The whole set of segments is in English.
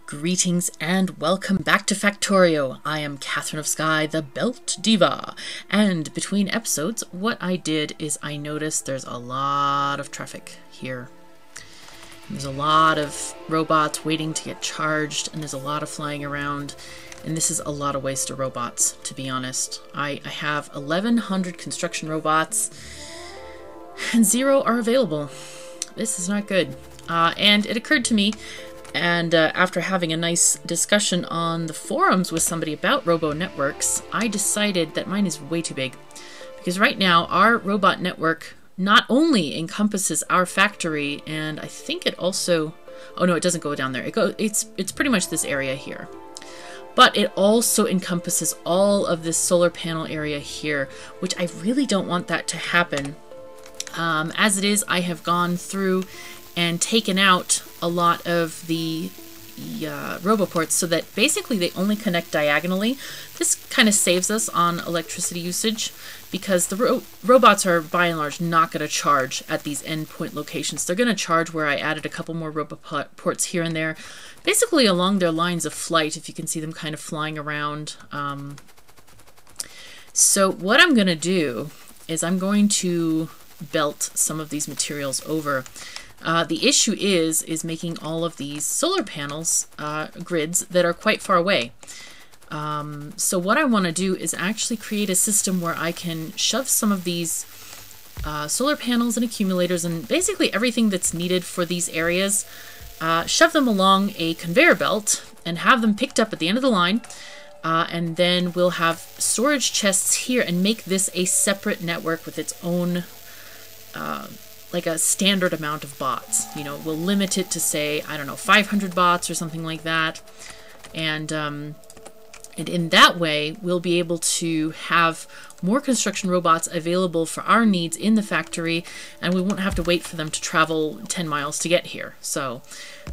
Greetings and welcome back to Factorio. I am KatherineOfSky, the Belt Diva. And between episodes, what I did is I noticed there's a lot of traffic here. There's a lot of robots waiting to get charged, and there's a lot of flying around. And this is a lot of waste of robots, to be honest. I have 1,100 construction robots, and 0 are available. This is not good. And it occurred to me, and after having a nice discussion on the forums with somebody about robo networks, I decided that mine is way too big. Because right now, our robot network not only encompasses our factory, and I think it also... Oh no, it doesn't go down there. It's pretty much this area here. But it also encompasses all of this solar panel area here, which I really don't want that to happen. As it is, I have gone through and taken out a lot of the roboports so that basically they only connect diagonally. This kind of saves us on electricity usage because the robots are by and large not going to charge at these endpoint locations. They're going to charge where I added a couple more roboports here and there, basically along their lines of flight, if you can see them kind of flying around. So what I'm going to do is I'm going to belt some of these materials over. The issue is making all of these solar panels grids that are quite far away. So what I want to do is actually create a system where I can shove some of these solar panels and accumulators and basically everything that's needed for these areas, shove them along a conveyor belt and have them picked up at the end of the line. And then we'll have storage chests here and make this a separate network with its own like a standard amount of bots. You know, we'll limit it to, say, I don't know, 500 bots or something like that. And in that way, we'll be able to have more construction robots available for our needs in the factory, and we won't have to wait for them to travel 10 miles to get here. So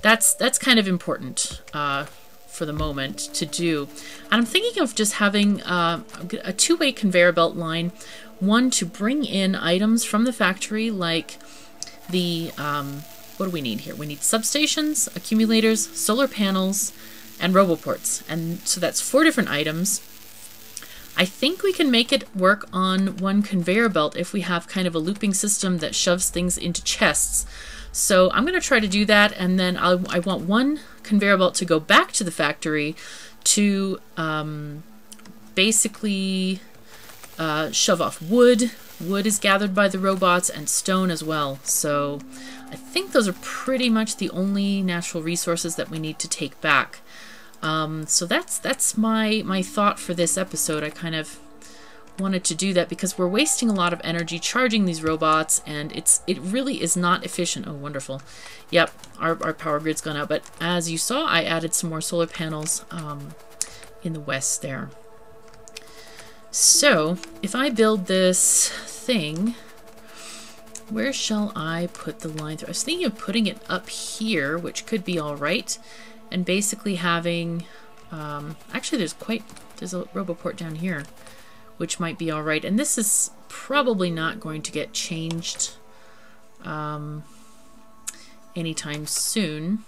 that's kind of important for the moment to do. And I'm thinking of just having a two-way conveyor belt line. One to bring in items from the factory, like the, what do we need here? We need substations, accumulators, solar panels, and roboports. And so that's 4 different items. I think we can make it work on one conveyor belt if we have kind of a looping system that shoves things into chests. So I'm going to try to do that, and then I want one conveyor belt to go back to the factory to basically... shove off wood. Wood is gathered by the robots, and stone as well. So I think those are pretty much the only natural resources that we need to take back. So that's my thought for this episode. I kind of wanted to do that because we're wasting a lot of energy charging these robots, and it really is not efficient. Oh, wonderful. Yep, our power grid's gone out. But as you saw, I added some more solar panels in the west there. So, if I build this thing, where shall I put the line through? I was thinking of putting it up here, which could be alright, and basically having, actually there's a roboport down here, which might be alright, and this is probably not going to get changed anytime soon.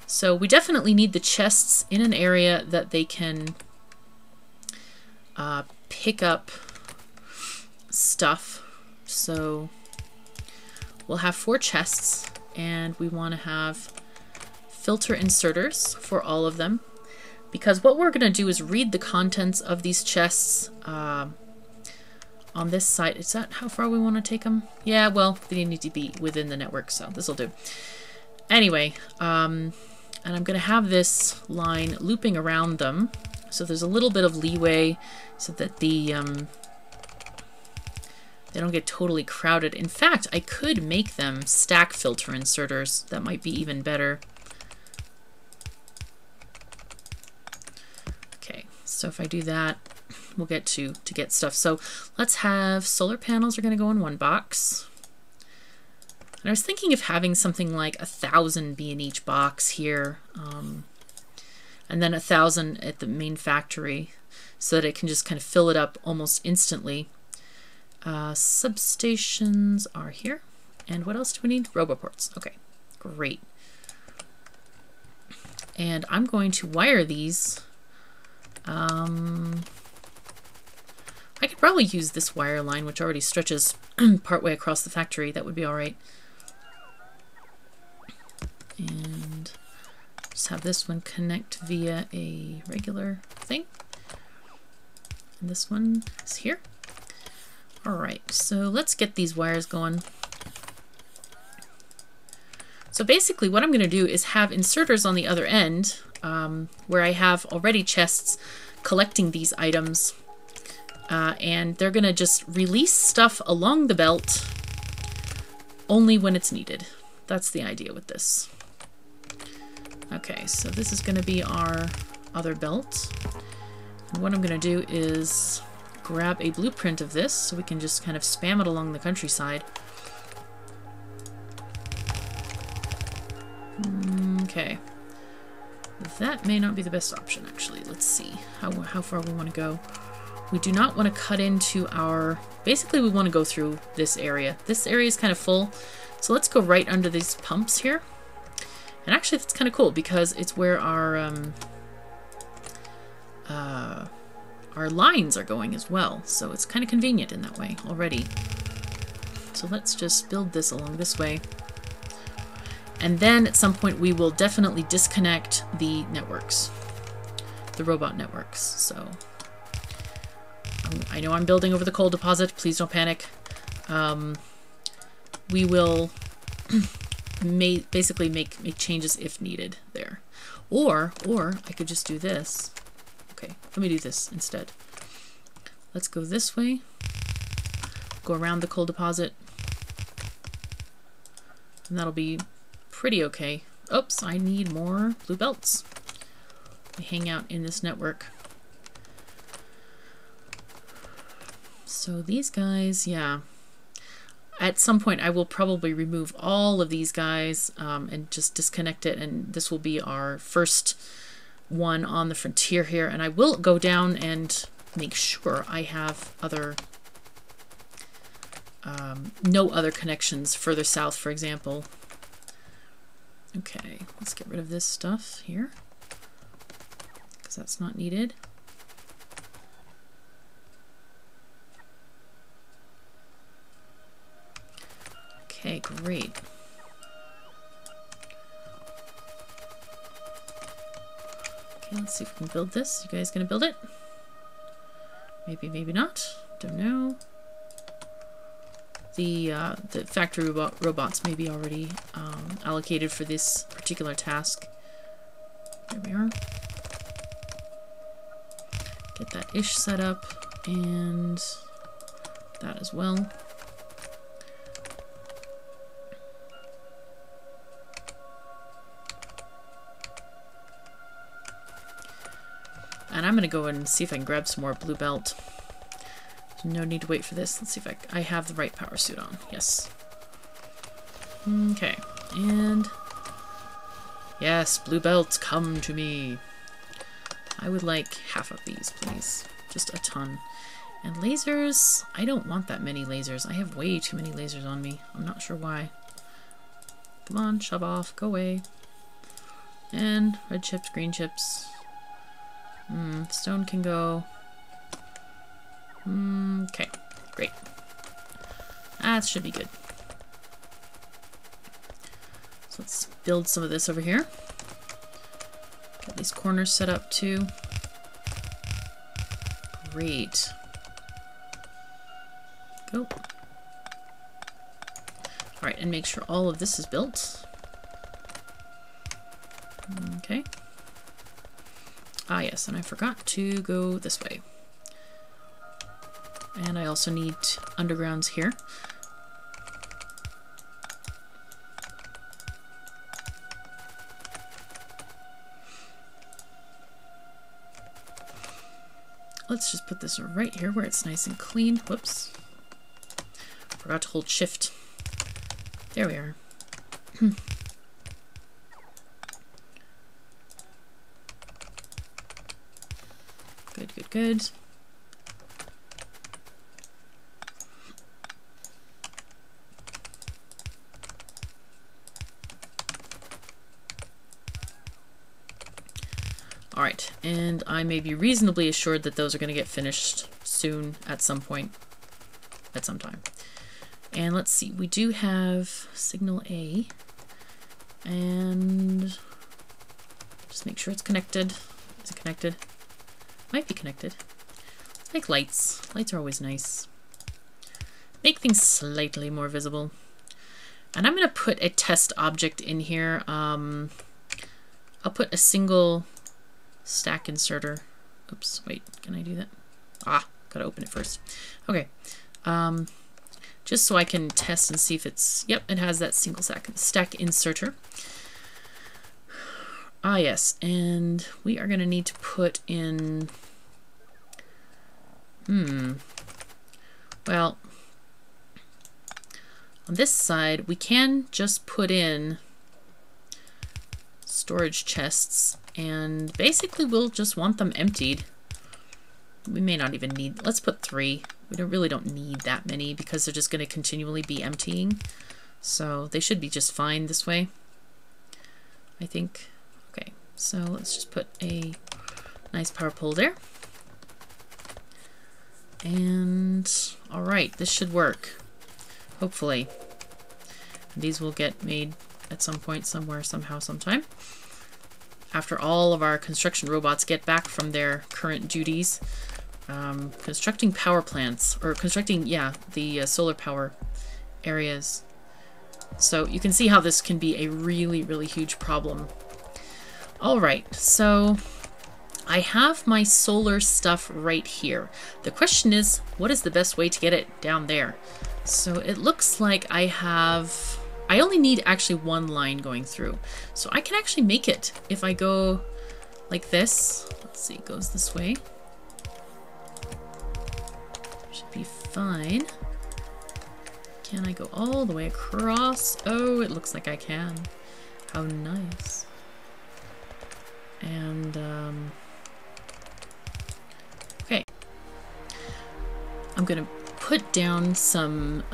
So we definitely need the chests in an area that they can pick up stuff. So we'll have 4 chests, and we want to have filter inserters for all of them, because what we're going to do is read the contents of these chests on this side. Is that how far we want to take them? Yeah, well, they need to be within the network, so this will do. Anyway, and I'm going to have this line looping around them, so there's a little bit of leeway so that they don't get totally crowded. In fact, I could make them stack filter inserters. That might be even better. Okay, so if I do that, we'll get to get stuff. So let's have solar panels are going to go in one box. And I was thinking of having something like 1,000 be in each box here. And then 1,000 at the main factory so that it can just kind of fill it up almost instantly. Substations are here. And what else do we need? Roboports. Okay, great. And I'm going to wire these. I could probably use this wire line, which already stretches partway across the factory. That would be all right. And just have this one connect via a regular thing. And this one is here. All right, so let's get these wires going. So basically what I'm going to do is have inserters on the other end where I have already chests collecting these items. And they're going to just release stuff along the belt only when it's needed. That's the idea with this. Okay, so this is going to be our other belt. And what I'm going to do is grab a blueprint of this so we can just kind of spam it along the countryside. Okay. That may not be the best option, actually. Let's see how far we want to go. We do not want to cut into our... Basically, we want to go through this area. This area is kind of full, so let's go right under these pumps here. And actually, that's kind of cool because it's where our lines are going as well. So it's kind of convenient in that way already. So let's just build this along this way. And then at some point, we will definitely disconnect the networks, the robot networks. So I know I'm building over the coal deposit. Please don't panic. We will basically make changes if needed there. Or I could just do this. Okay, let me do this instead. Let's go this way. Go around the coal deposit. And that'll be pretty okay. Oops, I need more blue belts. They hang out in this network. So these guys, yeah. At some point I will probably remove all of these guys and just disconnect it, and this will be our first one on the frontier here. And I will go down and make sure I have other no other connections further south, for example. Okay, let's get rid of this stuff here because that's not needed. Okay, great. Okay, let's see if we can build this. You guys gonna build it? Maybe, maybe not. Don't know. The factory robots may be already allocated for this particular task. There we are. Get that ish set up and that as well. And I'm going to go and see if I can grab some more blue belt. No need to wait for this. Let's see if I have the right power suit on. Yes. Okay. And yes, blue belts, come to me. I would like half of these, please. Just a ton. And lasers, I don't want that many lasers. I have way too many lasers on me. I'm not sure why. Come on, shove off, go away. And red chips, green chips. Stone can go. Okay, great. That should be good. So let's build some of this over here. Get these corners set up too. Great. Go. Alright, and make sure all of this is built. Okay. Ah, yes, and I forgot to go this way. And I also need undergrounds here. Let's just put this right here where it's nice and clean. Whoops. Forgot to hold shift. There we are. Good, good, good. right, and I may be reasonably assured that those are going to get finished soon at some point, at some time. And let's see, we do have signal A, and just make sure it's connected. Is it connected? Might be connected. Let's make lights. Lights are always nice. Make things slightly more visible. And I'm going to put a test object in here. I'll put a single stack inserter. Oops, wait, can I do that? Ah, gotta open it first. Okay, just so I can test and see if it's, yep, it has that single stack inserter. Ah, yes, and we are gonna need to put in, well, on this side, we can just put in storage chests, and basically we'll just want them emptied. We may not even need, let's put 3. We really don't need that many because they're just going to continually be emptying. So they should be just fine this way, I think. Okay, so let's just put a nice power pole there. And all right, this should work, hopefully. These will get made at some point, somewhere, somehow, sometime. After all of our construction robots get back from their current duties. Constructing power plants, or constructing, yeah, the solar power areas. So you can see how this can be a really, really huge problem. All right, so I have my solar stuff right here. The question is, what is the best way to get it down there? So it looks like I only need actually one line going through. So I can actually make it if I go like this. Let's see, it goes this way. Should be fine. Can I go all the way across? Oh, it looks like I can. How nice. And, okay. I'm gonna put down some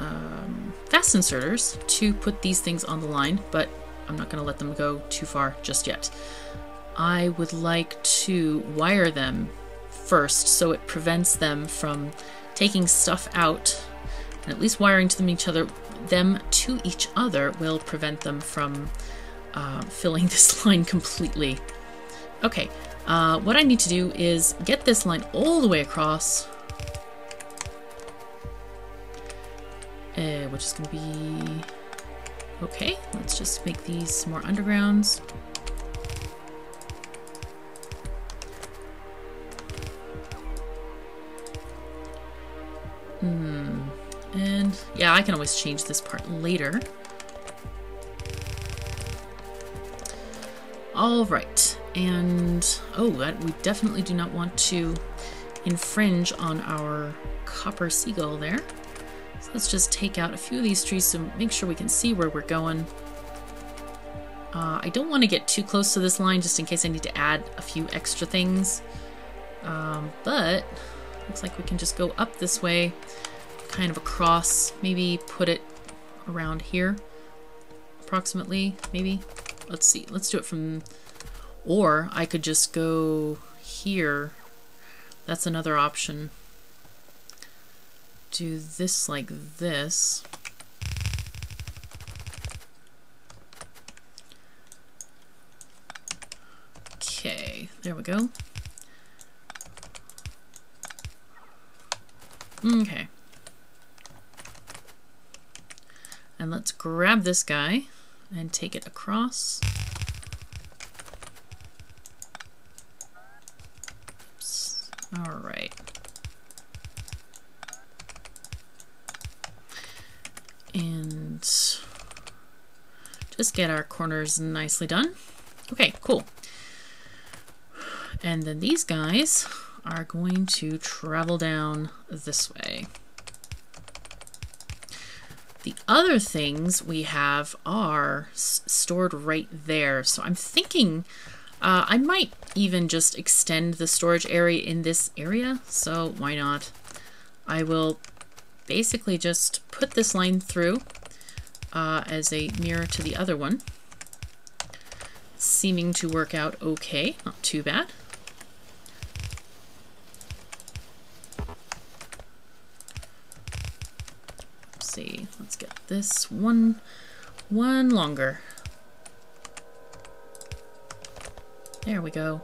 fast inserters to put these things on the line, but I'm not gonna let them go too far just yet. I would like to wire them first so it prevents them from taking stuff out, and at least wiring to them to each other will prevent them from filling this line completely. Okay, what I need to do is get this line all the way across, which is going to be okay. Let's just make these some more undergrounds. And yeah, I can always change this part later. All right, and oh, we definitely do not want to infringe on our copper seagull there. So let's just take out a few of these trees to make sure we can see where we're going. I don't want to get too close to this line just in case I need to add a few extra things. But looks like we can just go up this way, kind of across, maybe put it around here, approximately, maybe. Let's see, let's do it from, or I could just go here. That's another option. Do this like this. Okay, there we go. Okay. And let's grab this guy and take it across. Oops. All right. And just get our corners nicely done. Okay, cool. And then these guys are going to travel down this way. The other things we have are stored right there. So I'm thinking I might even just extend the storage area in this area. So why not? I will basically just put this line through as a mirror to the other one. Seeming to work out okay, not too bad. this one longer. There we go.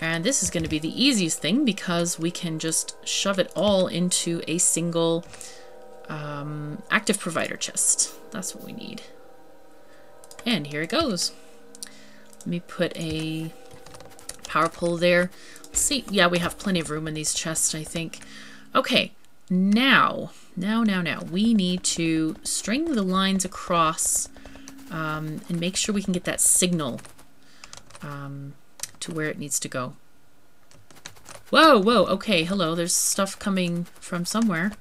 And this is going to be the easiest thing because we can just shove it all into a single active provider chest. That's what we need. And here it goes. Let me put a power pole there. Let's see. Yeah, we have plenty of room in these chests, I think. Okay, now we need to string the lines across and make sure we can get that signal to where it needs to go. Whoa, okay, hello, there's stuff coming from somewhere.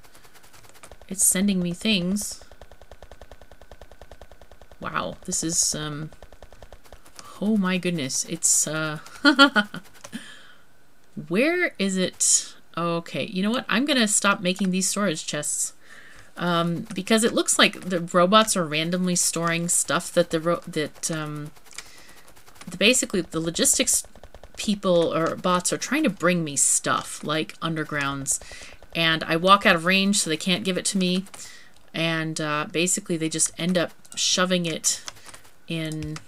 It's sending me things. Wow, this is, oh my goodness, it's, where is it? Okay, you know what? I'm gonna stop making these storage chests. Because it looks like the robots are randomly storing stuff that basically the logistics people or bots are trying to bring me stuff like undergrounds, and I walk out of range so they can't give it to me, and basically they just end up shoving it in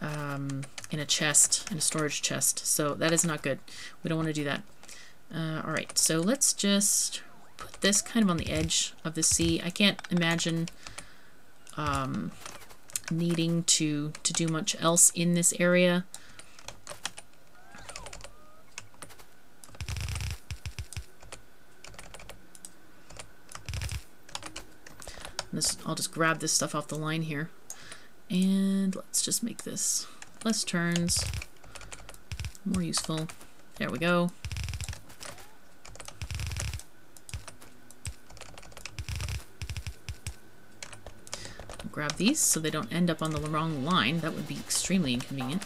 a chest, in a storage chest. So that is not good. We don't want to do that. All right, so let's just put this kind of on the edge of the sea. I can't imagine needing to do much else in this area. I'll just grab this stuff off the line here. And let's just make this less turns, more useful. There we go. Grab these so they don't end up on the wrong line. That would be extremely inconvenient.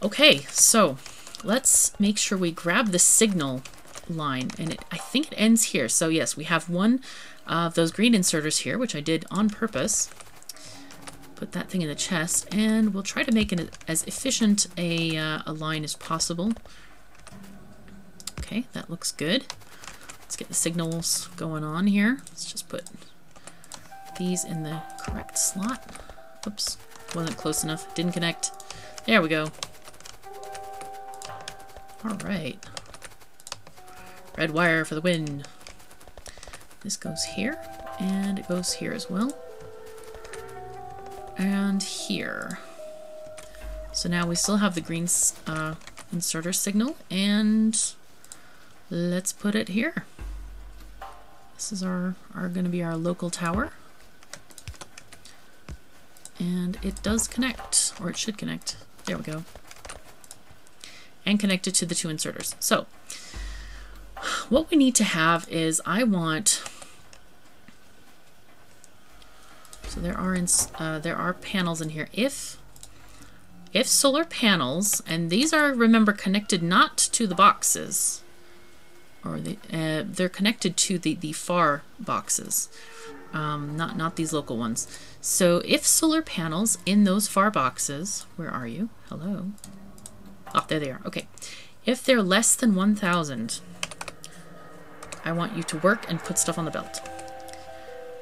Okay, so let's make sure we grab the signal line, and I think it ends here. So yes, we have one of those green inserters here, which I did on purpose. Put that thing in the chest, and we'll try to make it as efficient a line as possible. Okay, that looks good. Let's get the signals going on here. Let's just put these in the correct slot. Oops, wasn't close enough. Didn't connect. There we go. All right. Red wire for the win. This goes here, and it goes here as well. And here. So now we still have the green inserter signal, and let's put it here. This is our going to be our local tower. And it does connect, or it should connect. There we go. And connect it to the two inserters. So what we need to have is so there are panels in here. If solar panels, and these are, remember, connected not to the boxes, or they're connected to the far boxes, not these local ones. So if solar panels in those far boxes, where are you? Hello. Oh, there they are. Okay. If they're less than 1,000, I want you to work and put stuff on the belt.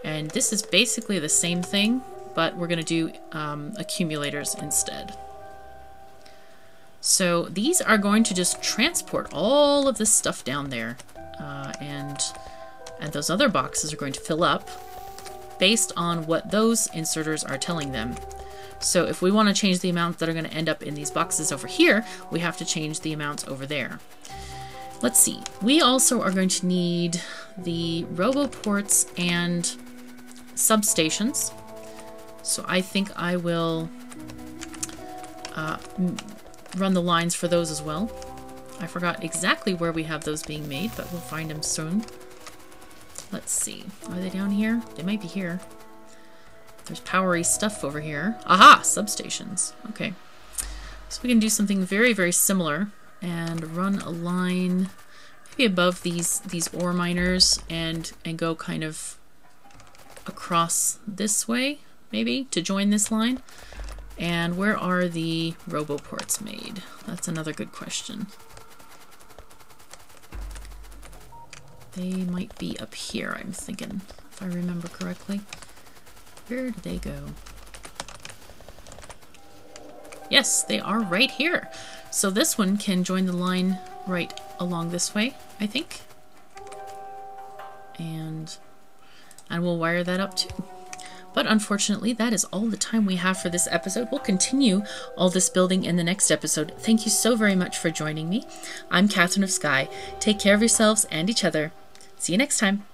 And this is basically the same thing, but we're going to do accumulators instead. So these are going to just transport all of this stuff down there, and those other boxes are going to fill up based on what those inserters are telling them. So if we want to change the amount that are going to end up in these boxes over here, we have to change the amounts over there. Let's see. We also are going to need the roboports and substations. So I think I will run the lines for those as well. I forgot exactly where we have those being made, but we'll find them soon. Let's see. Are they down here? They might be here. There's powery stuff over here. Aha! Substations. Okay. So we can do something very, very similar and run a line maybe above these ore miners and go kind of across this way, maybe, to join this line. And where are the roboports made? That's another good question. They might be up here, I'm thinking. if I remember correctly. Where did they go? Yes, they are right here. So this one can join the line right along this way, I think. And we'll wire that up too. But unfortunately, that is all the time we have for this episode. We'll continue all this building in the next episode. Thank you so very much for joining me. I'm Katherine of Sky. Take care of yourselves and each other. See you next time.